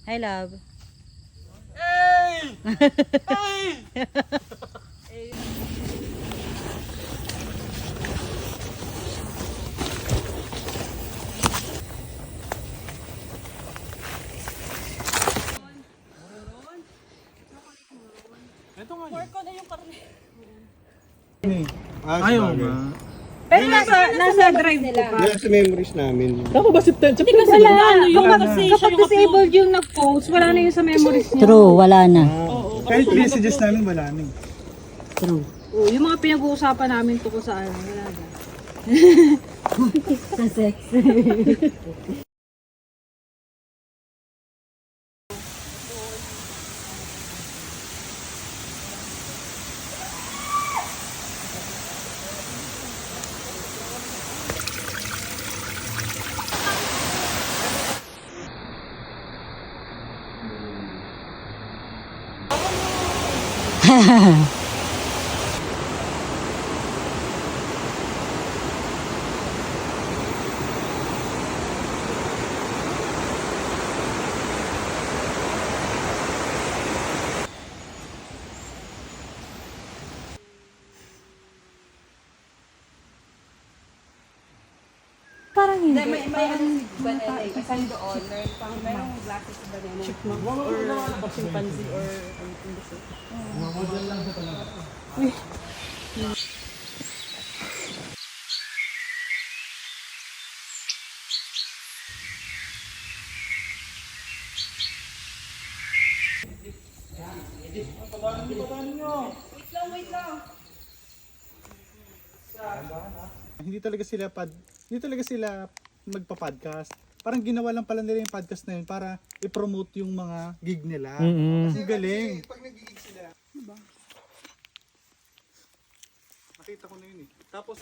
Hi, love. Hey! Hey! Ito nga. Pork ko na yung karne. Ayaw nga. Pero nasa drive nila. Yan sa memories namin. Ako ba September? Hindi kasi kapag disabled yung nag-post, wala na yun sa memories niya. True, wala na. Kahit messages namin wala na. True. Oh, yung mga pinag-uusapan namin tungkol sa ano, wala na. Sa sex. Parang hindi. May isang doon, merong glasses sa banana. Chipmunk or chimpanzee or anything the same. Model lang siya talaga. Hindi talaga sila magpa-podcast. Parang ginawa lang pala nila yung podcast na yun para i-promote yung mga gig nila. Kasi galing. Pag nagigig sila, diba? Nakita ko na yun eh. Tapos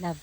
Love.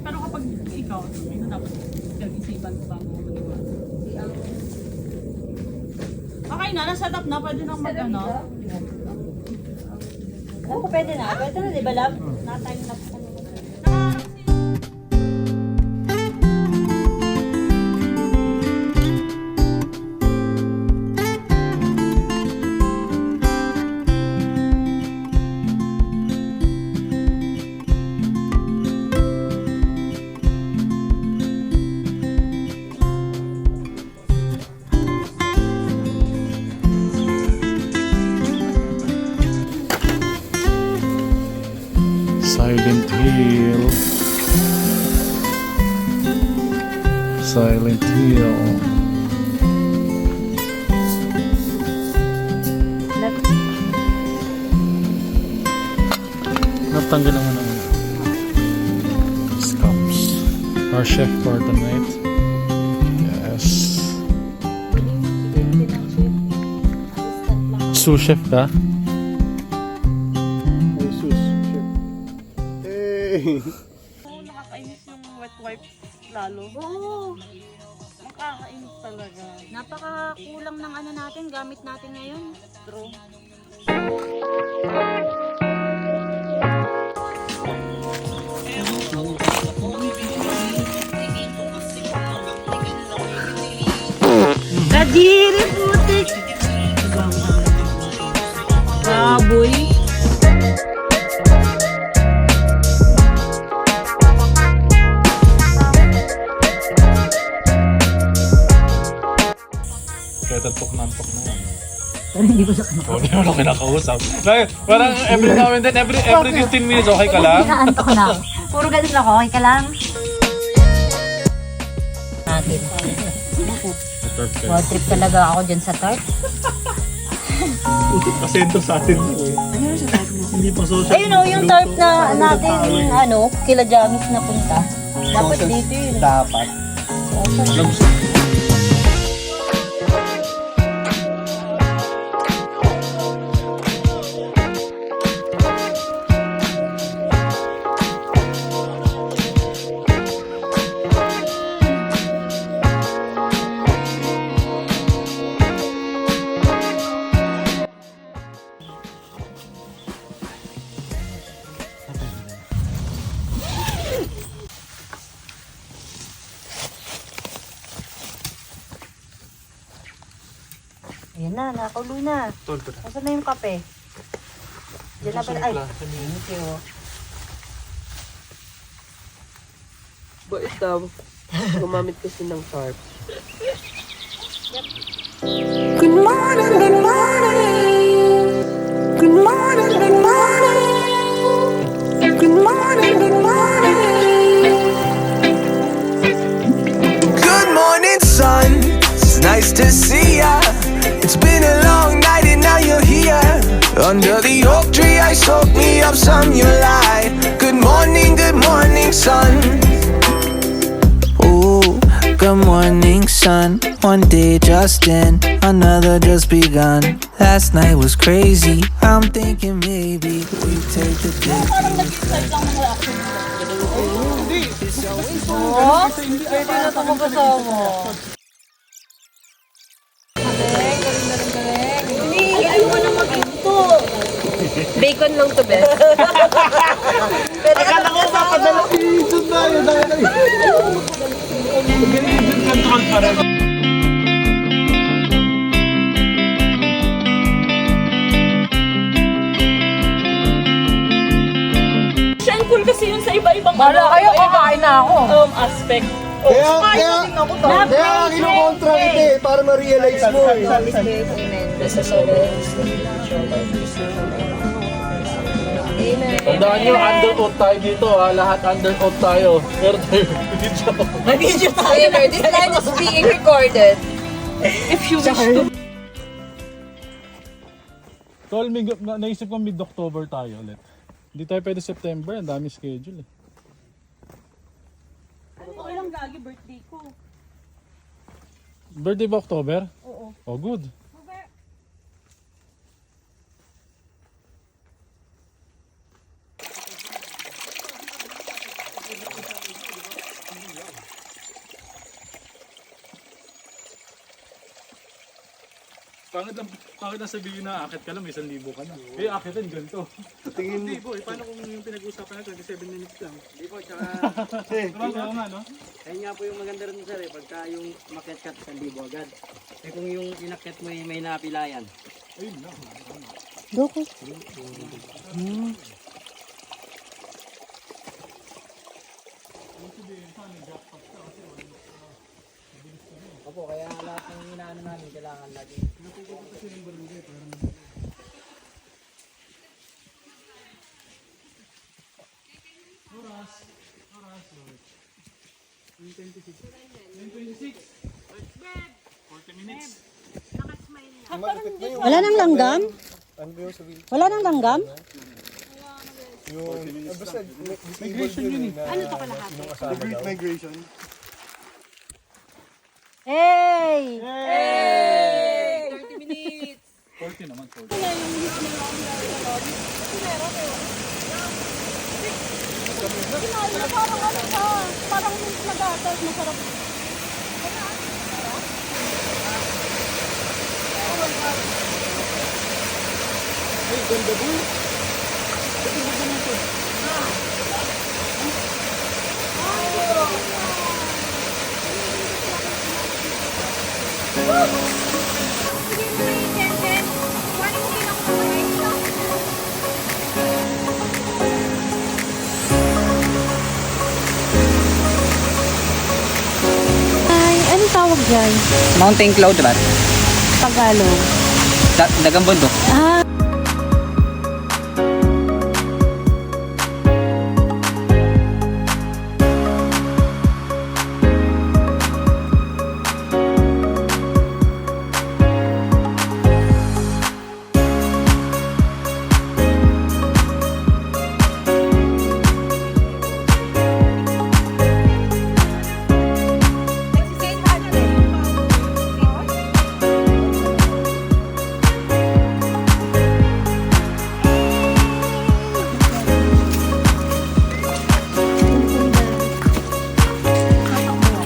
Pero kapag ikaw, ano dapat nag-isipan ko bago mo mag-iwan? Okay na, na-set up na, pwede nang mag-ano. Alam ko pwede na. Pwede na, di ba, love? Naka-time lapse ka na. Silent Hill. Silent Hill. Natanggal naman ang scalps. Our chef for the night. Yes. Sous chef ka? Oo, nakakainis yung wet wipes lalo. Oo. Nakakainis talaga. Napakakulang ng ano natin, gamit natin ngayon. True. Kadiri putik! Baboy! Kaya tatok na antok na yan. Pero hindi ko siya Oo, hindi mo na kinakausap. Parang every now and then, every 15 minutes, okay ka lang? Inaantok na. Puro ganun ako, okay ka lang? Natin. Road trip talaga ako dyan sa Tart. Asento sa atin. Hindi pa social. Ayun o, yung Tart na natin, ano, kila Jamis na punta. Dapat dito yun. Dapat. Ayan na, nakakulo na. Tol, tol. Nasaan na yung kape? Diyan na pala. Ay, thank you. Bait daw. Gumamit kasi ng sharp. Good morning, good morning. Good morning, good morning. Good morning, good morning. Good morning, sun. It's nice to see ya. It's been a long night and now you're here. Under the oak tree, I soak me up some your light. Good morning, sun. Ooh, good morning, sun. One day just in, another just begun. Last night was crazy. I'm thinking maybe we take the day. Oh, pwede na ito magkasama. Bacon lang to, best. Akala ko papadala si Jun tayo. Control pa rin. Shameful kasi yun sa iba-ibang Bala kayo, kakain na ako. aspect. Kaya kinukontra kita eh, para ma-realize mo eh. Tandaan nyo, under oath tayo dito ha. Lahat under oath tayo. This line is being recorded. If you wish to. Tol, naisip ko mid-October tayo ulit. Hindi tayo pwede September, ang dami schedule eh. Okay lang gagi birthday ko. Birthday ba October? Oo. Oh, good. Pangit na sabihin na akit ka lang, may 1,000 ka na. Eh, akitin ganito. Tingin Hindi boy, paano kung yung pinag-usapan na 27 minutes lang? Hindi po, tsaka Oo nga, no? ayun nga po yung maganda rin sir eh, pagka yung maket-cut 1,000 agad. Eh kung yung inaket mo may napilayan. Ayun lang. Doko. Opo, kaya lahat ng inaano namin kailangan lagi. Wala nang langgam? Wala nang langgam? Migration yun eh. The Great Migration. Hey! 30 minutes. 40 naman, 40. Parang nagatas, masarap. Ay, anong tawag dyan? Mountain cloud ba? Tagalog. Dagang bundok. Ah,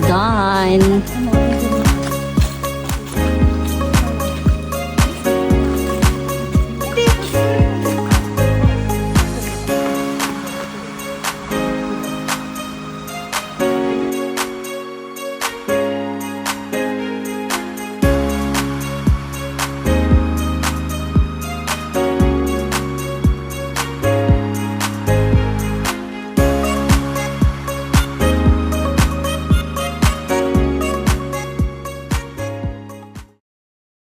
done.